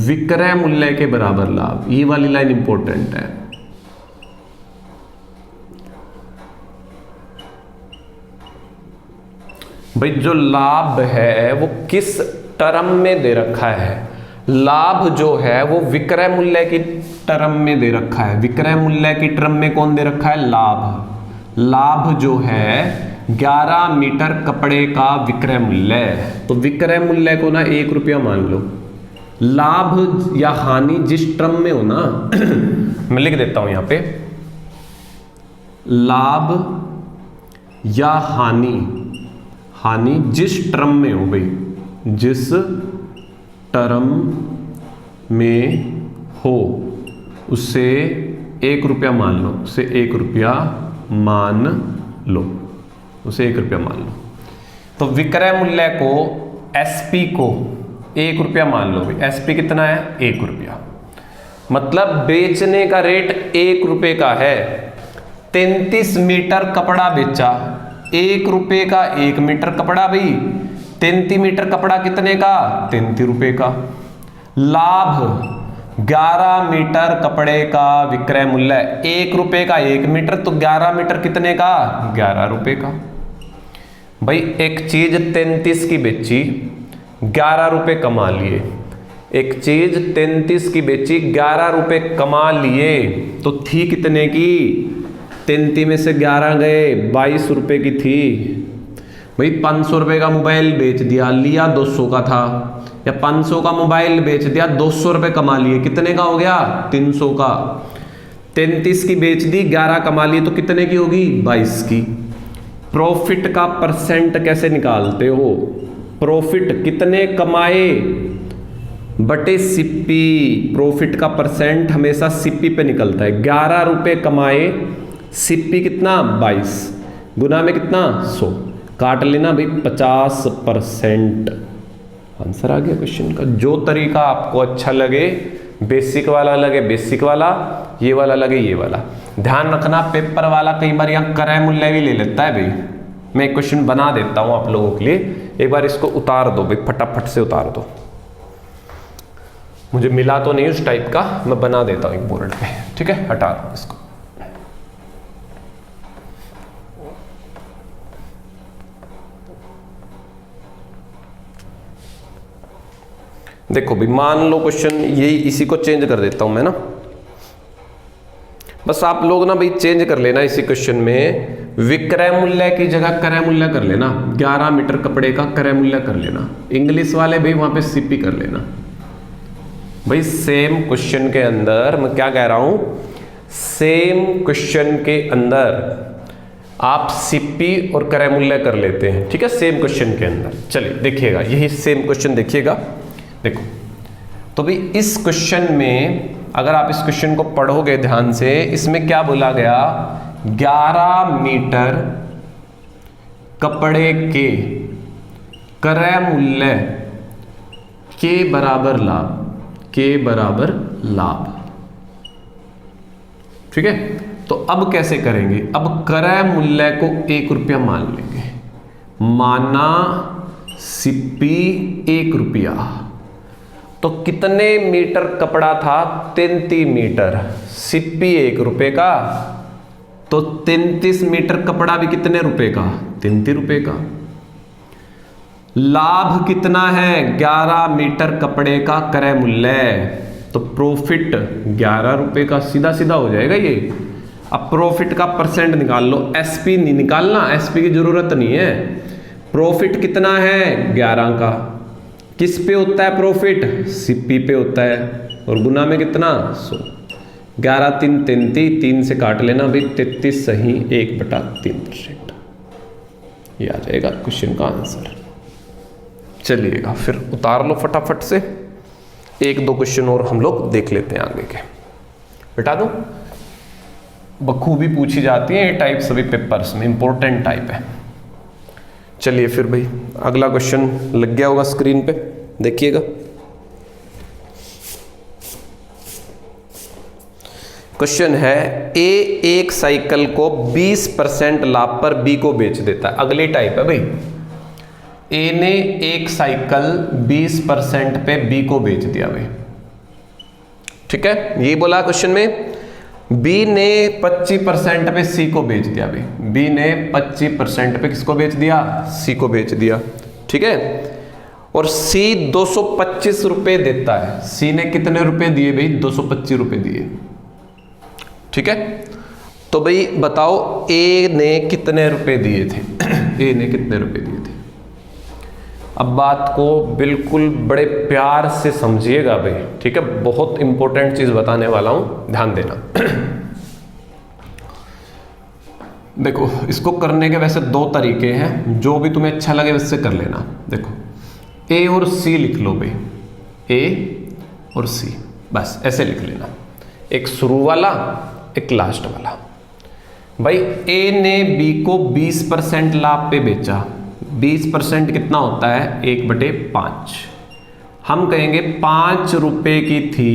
विक्रय मूल्य के बराबर लाभ। ये वाली लाइन इंपॉर्टेंट है। भाई जो लाभ है वो किस टर्म में दे रखा है, लाभ जो है वो विक्रय मूल्य की टर्म में दे रखा है। विक्रय मूल्य की टर्म में कौन दे रखा है, लाभ। लाभ जो है 11 मीटर कपड़े का विक्रय मूल्य, तो विक्रय मूल्य को ना 1 रुपया मान लो, लाभ या हानि जिस टर्म में हो ना मैं लिख देता हूं यहां पे, लाभ या हानि जिस टर्म में हो भाई, जिस टर्म में हो उसे 1 रुपया मान लो, उसे 1 रुपया मान लो, उसे 1 रुपया मान लो। तो विक्रय मूल्य को एसपी को 1 रुपया मान लो भाई, एसपी कितना है 1 रुपया, मतलब बेचने का रेट 1 रुपये का है। 33 मीटर कपड़ा बेचा, 1 रुपये का 1 मीटर कपड़ा भाई, 33 मीटर कपड़ा कितने का 33 रुपये का। लाभ 11 मीटर कपड़े का विक्रय मूल्य, 1 रुपये का 1 मीटर, तो 11 मीटर कितने का 11 रुपये का। भाई एक चीज 33 की बेची, 11 रुपये कमा लिए, एक चीज 33 की बेची 11 रुपये कमा लिए, तो थी कितने की, 33 में से 11 गए 22 रुपये की थी। भाई 500 रुपये का मोबाइल बेच दिया, लिया 200 का था, या 500 का मोबाइल बेच दिया 200 रुपये कमा लिए, कितने का हो गया 300 का। 33 की बेच दी, 11 कमा लिए, तो कितने की होगी 22 की। प्रॉफिट का परसेंट कैसे निकालते हो, प्रॉफिट कितने कमाए बटे सिप्पी, प्रॉफिट का परसेंट हमेशा सिप्पी पे निकलता है। 11 रुपये कमाए, सिप्पी कितना 22, गुना में कितना 100, काट लेना भाई 50%। आंसर आ गया क्वेश्चन का। जो तरीका आपको अच्छा लगे, बेसिक वाला लगे बेसिक वाला, ये वाला लगे ये वाला, ध्यान रखना पेपर वाला कई बार यहाँ क्रय मूल्य भी ले लेता है भाई। मैं एक क्वेश्चन बना देता हूं आप लोगों के लिए, एक बार इसको उतार दो भाई, फटाफट से उतार दो। मुझे मिला तो नहीं उस टाइप का, मैं बना देता हूं एक बोर्ड पे, ठीक है, हटा दो इसको। देखो भाई, मान लो क्वेश्चन यही, इसी को चेंज कर देता हूं मैं ना, बस आप लोग ना भाई चेंज कर लेना इसी क्वेश्चन में, विक्रय मूल्य की जगह क्रय मूल्य कर लेना, 11 मीटर कपड़े का क्रय मूल्य कर लेना। इंग्लिश वाले भाई वहां पे सीपी कर लेना। भाई सेम क्वेश्चन के अंदर मैं क्या कह रहा हूं, सेम क्वेश्चन के अंदर आप सीपी और क्रय मूल्य कर लेते हैं, ठीक है, सेम क्वेश्चन के अंदर। चलिए देखिएगा, यही सेम क्वेश्चन देखिएगा। देखो तो भी इस क्वेश्चन में अगर आप इस क्वेश्चन को पढ़ोगे ध्यान से, इसमें क्या बोला गया, 11 मीटर कपड़े के क्रय मूल्य के बराबर लाभ, के बराबर लाभ, ठीक है। तो अब कैसे करेंगे, अब क्रय मूल्य को 1 रुपया मान लेंगे, माना सिप्पी 1 रुपया, तो कितने मीटर कपड़ा था 33 मीटर, सिप्पी 1 रुपये का, तो 33 मीटर कपड़ा भी कितने रुपए का 33 रुपये का। लाभ कितना है 11 मीटर कपड़े का क्रय मूल्य, तो प्रॉफिट 11 रुपये का, सीधा सीधा हो जाएगा ये। अब प्रॉफिट का परसेंट निकाल लो, एसपी नहीं निकालना, एसपी की जरूरत नहीं है। प्रॉफिट कितना है 11 का, किस पे होता है प्रॉफिट, सीपी पे होता है, और गुना में कितना 100, 11 3 33, 3 से काट लेना भाई 33 सही 1/3%, ये आ जाएगा क्वेश्चन का आंसर। चलिएगा फिर उतार लो फटाफट से, 1-2 क्वेश्चन और हम लोग देख लेते हैं आगे के। बेटा दो बखूबी पूछी जाती है ये टाइप सभी पेपर्स में, इंपॉर्टेंट टाइप है। चलिए फिर भाई अगला क्वेश्चन लग गया होगा स्क्रीन पे, देखिएगा। क्वेश्चन है, ए एक साइकिल को 20% लाभ पर बी को बेच देता है। अगली टाइप है भाई, ए ने एक साइकिल 20% पे बी को बेच दिया भाई, ठीक है, यही बोला क्वेश्चन में। बी ने 25% पे सी को बेच दिया भाई, बी ने 25% पे किसको बेच दिया, सी को बेच दिया, ठीक है। और सी 225 रुपए देता है, सी ने कितने रुपए दिए भाई 225 रुपए दिए, ठीक है। तो भाई बताओ ए ने कितने रुपए दिए थे ए ने कितने रुपए दिए थे, अब बात को बिल्कुल बड़े प्यार से समझिएगा भाई, ठीक है, बहुत इंपॉर्टेंट चीज बताने वाला हूं, ध्यान देना। देखो इसको करने के वैसे दो तरीके हैं, जो भी तुम्हें अच्छा लगे वैसे कर लेना। देखो ए और सी लिख लो भाई, ए और सी, बस ऐसे लिख लेना, एक शुरू वाला एक लास्ट वाला। भाई ए ने बी को 20% लाभ पे बेचा, 20% कितना होता है 1/5। हम कहेंगे 5 रुपए की थी,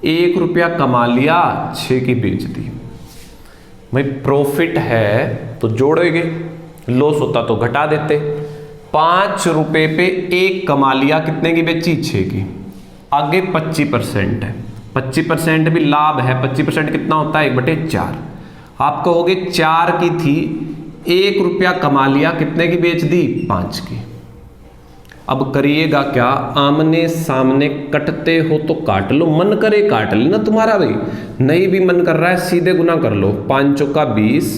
1 रुपया कमा लिया, 6 की बेच दी। भाई प्रॉफिट है तो जोड़ोगे, लॉस होता तो घटा देते। 5 रुपए पे 1 कमा लिया, कितने की बेची 6 की। आगे 25% है, 25% भी लाभ है, 25% कितना होता है 1/4। आप कहोगे 4 की थी, 1 रुपया कमा लिया, कितने की बेच दी 5 की। अब करिएगा क्या, आमने सामने कटते हो तो काट लो, मन करे काट लेना तुम्हारा भाई, नहीं भी मन कर रहा है सीधे गुना कर लो। 5 चौका 20,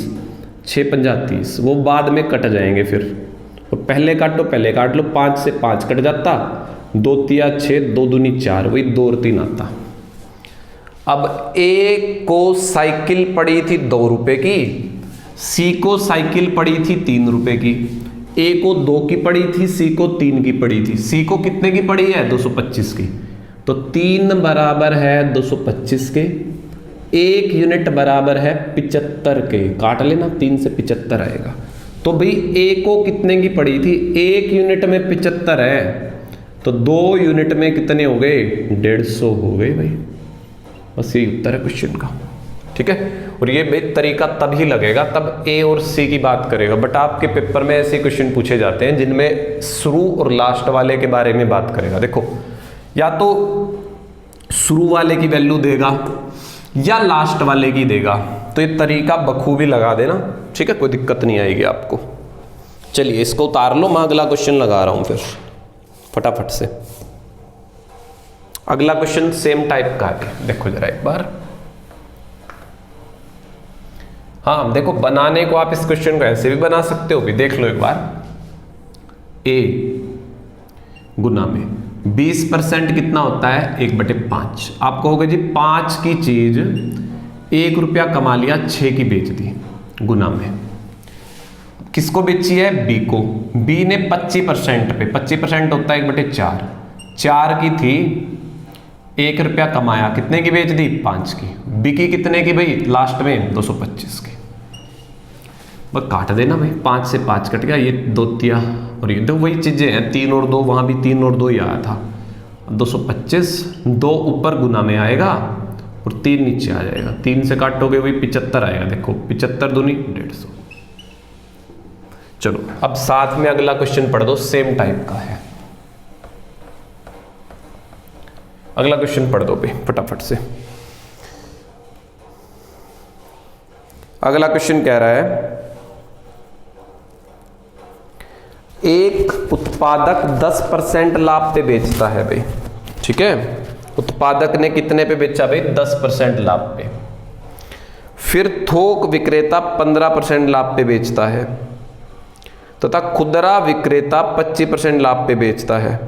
6 पंजा 30, वो बाद में कट जाएंगे फिर, और पहले काटो, पहले काट लो। 5 से 5 कट जाता, 2 तिया 6, 2 दूनी 4, वही 2 और 3 आता। अब ए को साइकिल पड़ी थी 2 रुपए की, सी को साइकिल पड़ी थी 3 रुपए की। ए को 2 की पड़ी थी, सी को 3 की पड़ी थी। सी को कितने की पड़ी है 225 की, तो 3 बराबर है 225 के, 1 यूनिट बराबर है 75 के। काट लेना, 3 से 75 आएगा। तो भाई ए को कितने की पड़ी थी, 1 यूनिट में 75 है, तो 2 यूनिट में कितने हो गए 150 हो गए भाई। बस यही उत्तर है क्वेश्चन का, ठीक है। और ये भाई तरीका तभी लगेगा तब ए और सी की बात करेगा, बट आपके पेपर में ऐसे क्वेश्चन पूछे जाते हैं जिनमें शुरू और लास्ट वाले के बारे में बात करेगा। देखो या तो शुरू वाले की वैल्यू देगा या लास्ट वाले की देगा, तो ये तरीका बखूबी लगा देना, ठीक है, कोई दिक्कत नहीं आएगी आपको। चलिए इसको उतार लो, मैं अगला क्वेश्चन लगा रहा हूं फिर फटाफट से। अगला क्वेश्चन सेम टाइप का है, देखो जरा एक बार। हाँ देखो, बनाने को आप इस क्वेश्चन को ऐसे भी बना सकते हो भी, देख लो एक बार। ए गुना में 20% कितना होता है 1/5। आप कहोगे जी 5 की चीज 1 रुपया कमा लिया, 6 की बेच दी, गुना में किसको बेची है बी को। बी ने 25% पे, 25% होता है 1/4, 4 की थी, 1 रुपया कमाया, कितने की बेच दी 5 की। बिकी कितने की भाई लास्ट में 225 की। बस काट देना भाई, 5 से 5 कट गया, ये 2 तिया और ये 2 वही चीजें हैं, 3 और 2, वहां भी 3 और 2 ही आया था। 225, 2 ऊपर गुना में आएगा और 3 नीचे आ जाएगा, 3 से काटोगे वही 75 आएगा। देखो 75 दूनी 150। चलो अब साथ में अगला क्वेश्चन पढ़ दो, सेम टाइप का है। अगला क्वेश्चन पढ़ दो भाई फटाफट से। अगला क्वेश्चन कह रहा है, एक उत्पादक 10% लाभ पे बेचता है भाई, ठीक है। उत्पादक ने कितने पे बेचा भाई 10% लाभ पे। फिर थोक विक्रेता 15% लाभ पे बेचता है तथा खुदरा विक्रेता 25% लाभ पे बेचता है।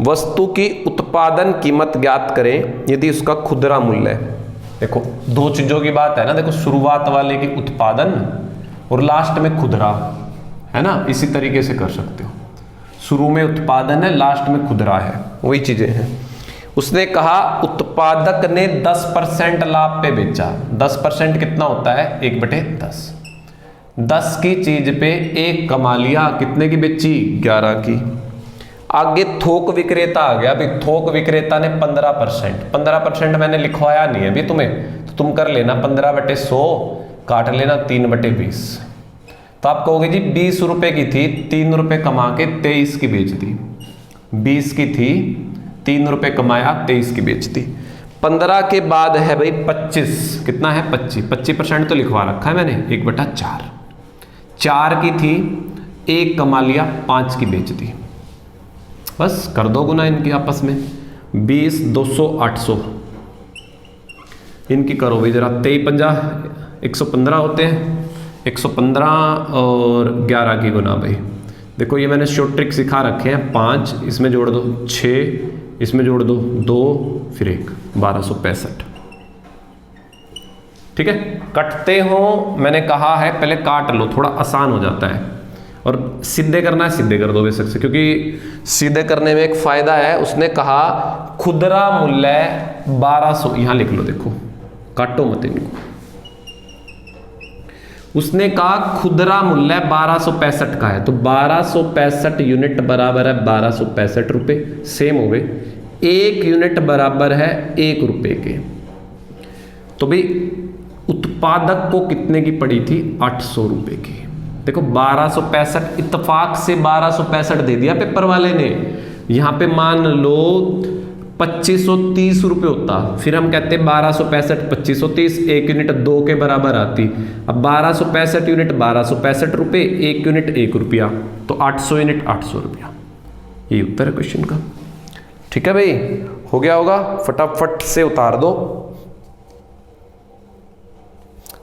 वस्तु की उत्पादन कीमत ज्ञात करें यदि उसका खुदरा मूल्य है। देखो 2 चीजों की बात है ना, देखो शुरुआत वाले की उत्पादन और लास्ट में खुदरा है ना, इसी तरीके से कर सकते हो। शुरू में उत्पादन है, लास्ट में खुदरा है, वही चीजें हैं। उसने कहा उत्पादक ने 10% लाभ पे बेचा। 10% कितना होता है 1/10। 10 की चीज पे 1 कमा लिया, कितने की बेची 11 की। आगे थोक विक्रेता आ गया, अभी थोक विक्रेता ने 15%। 15% मैंने लिखवाया नहीं है अभी तुम्हें, तो तुम कर लेना 15/100 काट लेना 3/20। तो आप कहोगे जी 20 रुपए की थी, 3 रुपए कमा के 23 की बेच दी। 20 की थी, 3 रुपए कमाया, 23 की बेच दी। 15 के बाद है भाई 25, कितना है 25। 25% तो लिखवा रखा है मैंने 1/4। 4 की थी, 1 कमा लिया, 5 की बेच दी। बस कर दो गुना इनकी आपस में, 20, 200, 800 इनकी करो भाई जरा। 23 50 115 होते हैं, 115 और 11 की गुना भाई देखो ये मैंने शॉर्ट ट्रिक सिखा रखे हैं, 5 इसमें जोड़ दो 6 इसमें जोड़ दो 2 फिर 1, 1265। ठीक है, कटते हो मैंने कहा है पहले काट लो, थोड़ा आसान हो जाता है। और सीधे करना है सीधे कर दो बेशक से, क्योंकि सीधे करने में एक फायदा है। उसने कहा खुदरा मूल्य 1200, यहां लिख लो, देखो काटो मत इनको। उसने कहा खुदरा मूल्य 1265 का है, तो 1265 यूनिट बराबर है 1265 रुपए, सेम हो गए। 1 यूनिट बराबर है 1 रुपए के। तो भाई उत्पादक को कितने की पड़ी थी? 800 रुपए की। देखो 1265, इत्तेफाक से 1265 दे दिया पेपर वाले ने। यहां पे मान लो 2530 रुपए होता, फिर हम कहते 1265 2530, 1 यूनिट 2 के बराबर आती। अब 1265 यूनिट 1265 रुपए, 1 यूनिट 1 रुपया, तो 800 यूनिट 800 रुपया। ये उत्तर है क्वेश्चन का। ठीक है भाई, हो गया होगा, फटाफट से उतार दो।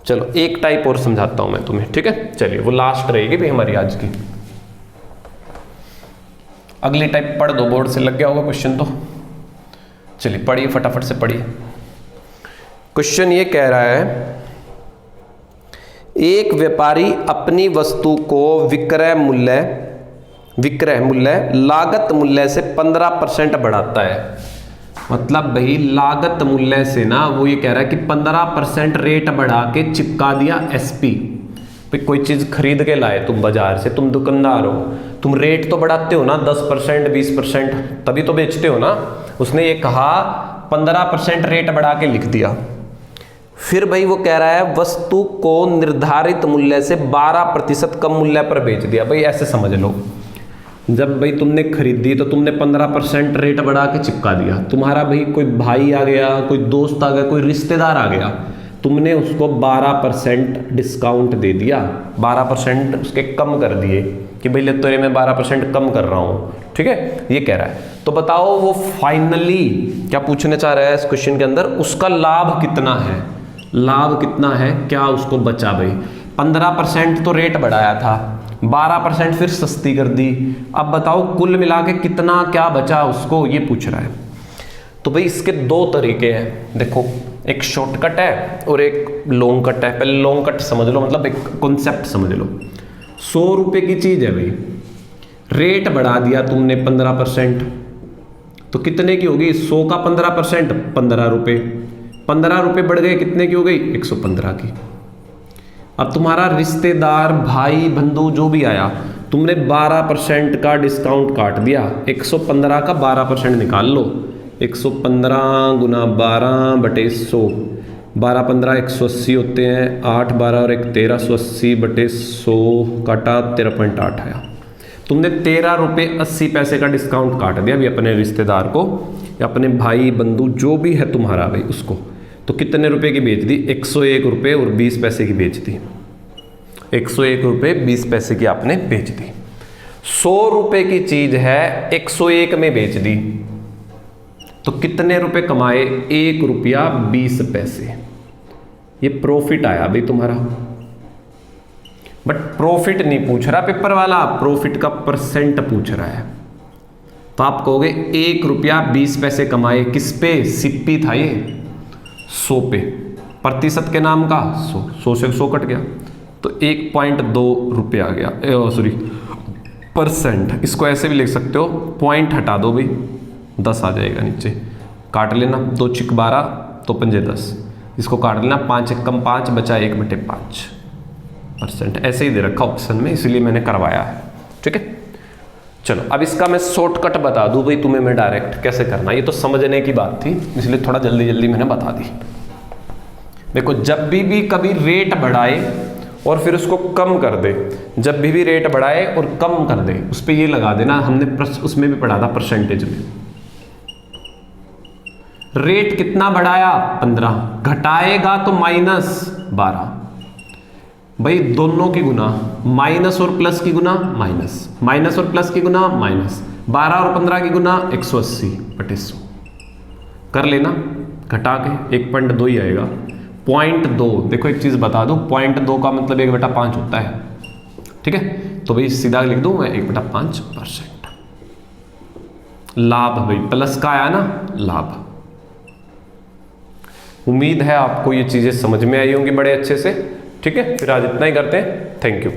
चलो एक टाइप और समझाता हूं मैं तुम्हें, ठीक है। चलिए वो लास्ट रहेगी भाई हमारी आज की। अगली टाइप पढ़ दो, बोर्ड से लग गया होगा क्वेश्चन तो। चलिए पढ़िए, फटाफट से पढ़िए। क्वेश्चन ये कह रहा है, एक व्यापारी अपनी वस्तु को विक्रय मूल्य लागत मूल्य से 15% बढ़ाता है। मतलब भाई लागत मूल्य से ना वो ये कह रहा है कि 15% रेट बढ़ा के चिपका दिया एसपी। भाई कोई चीज खरीद के लाए तुम बाजार से, तुम दुकानदार हो, तुम रेट तो बढ़ाते हो ना 10% 20%, तभी तो बेचते हो ना। उसने ये कहा 15% रेट बढ़ा के लिख दिया। फिर भाई वो कह रहा है वस्तु को निर्धारित मूल्य से 12% कम मूल्य पर बेच दिया। भाई ऐसे समझ लो, जब भाई तुमने खरीदी तो तुमने 15% रेट बढ़ा के चिपका दिया। तुम्हारा भाई कोई भाई आ गया, कोई दोस्त आ गया, कोई रिश्तेदार आ गया, तुमने उसको 12% डिस्काउंट दे दिया, 12% उसके कम कर दिए कि भाई ले तेरे मैं 12% कम कर रहा हूँ। ठीक है, ये कह रहा है। तो बताओ वो फाइनली क्या पूछने चाह रहा है इस क्वेश्चन के अंदर, उसका लाभ कितना है, लाभ कितना है, क्या उसको बचा। भाई 15% तो रेट बढ़ाया था, 12% फिर सस्ती कर दी, अब बताओ कुल मिला के कितना क्या बचा उसको, ये पूछ रहा है। तो भाई इसके 2 तरीके हैं, देखो एक शॉर्टकट है और एक लॉन्ग कट है। पहले लॉन्ग कट समझ लो, मतलब एक कॉन्सेप्ट समझ लो। 100 रुपए की चीज है भाई, रेट बढ़ा दिया तुमने 15%, तो कितने की होगी? 100 का 15% 15 रुपए, 15 रुपए बढ़ गए, कितने की हो गई? 115 की। अब तुम्हारा रिश्तेदार भाई बंधु जो भी आया, तुमने 12% का डिस्काउंट काट दिया, 115 का 12% निकाल लो। 115 गुना 12 बटे 100, 12 15 180 होते हैं, 8 12 और 1 13, 180 बटे 100 काटा 13.8 आया। तुमने 13 रुपये 80 पैसे का डिस्काउंट काट दिया अभी अपने रिश्तेदार को या अपने भाई बंधु जो भी है तुम्हारा भाई उसको। तो कितने रुपए की बेच दी? 101 रुपये और 20 पैसे की बेच दी। 101 रुपये 20 पैसे की आपने बेच दी। 100 रुपए की चीज है 101 में बेच दी, तो कितने रुपए कमाए? 1 रुपया 20 पैसे। ये प्रॉफिट आया भाई तुम्हारा। बट प्रॉफिट नहीं पूछ रहा पेपर वाला, प्रॉफिट का परसेंट पूछ रहा है। तो आप कहोगे 1 रुपया 20 पैसे कमाए, किस पे? सिप्पी था ये, 100 पे, प्रतिशत के नाम का 100 से 100 कट गया, तो 1.2 रुपया आ गया, सॉरी परसेंट। इसको ऐसे भी लिख सकते हो, पॉइंट हटा दो भाई, 10 आ जाएगा नीचे, काट लेना, 2 चिक 12 तो 5 10, इसको काट लेना, 5 1 कम 5 बचा 1/5%। ऐसे ही दे रखा ऑप्शन में, इसलिए मैंने करवाया है। ठीक है, चलो अब इसका मैं शॉर्टकट बता दूं भाई तुम्हें मैं डायरेक्ट कैसे करना। ये तो समझने की बात थी, इसलिए थोड़ा जल्दी जल्दी मैंने बता दी। देखो जब भी कभी रेट बढ़ाए और फिर उसको कम कर दे, जब भी रेट बढ़ाए और कम कर दे, उस पर ये लगा देना, हमने उसमें भी पढ़ा था परसेंटेज में। रेट कितना बढ़ाया? 15, घटाएगा तो -12। भाई दोनों की गुना, माइनस और प्लस की गुना माइनस, माइनस और प्लस की गुना माइनस, 12 और 15 की गुना 180/100 कर लेना, घटा के 1.2 ही आएगा। 0.2, देखो एक चीज बता दूं, 0.2 का मतलब 1/5 होता है। ठीक है, तो भाई सीधा लिख दूं मैं 1/5%। लाभ भाई प्लस का आया ना, लाभ। उम्मीद है आपको ये चीजें समझ में आई होंगी बड़े अच्छे से। ठीक है, फिर आज इतना ही करते हैं। Thank you.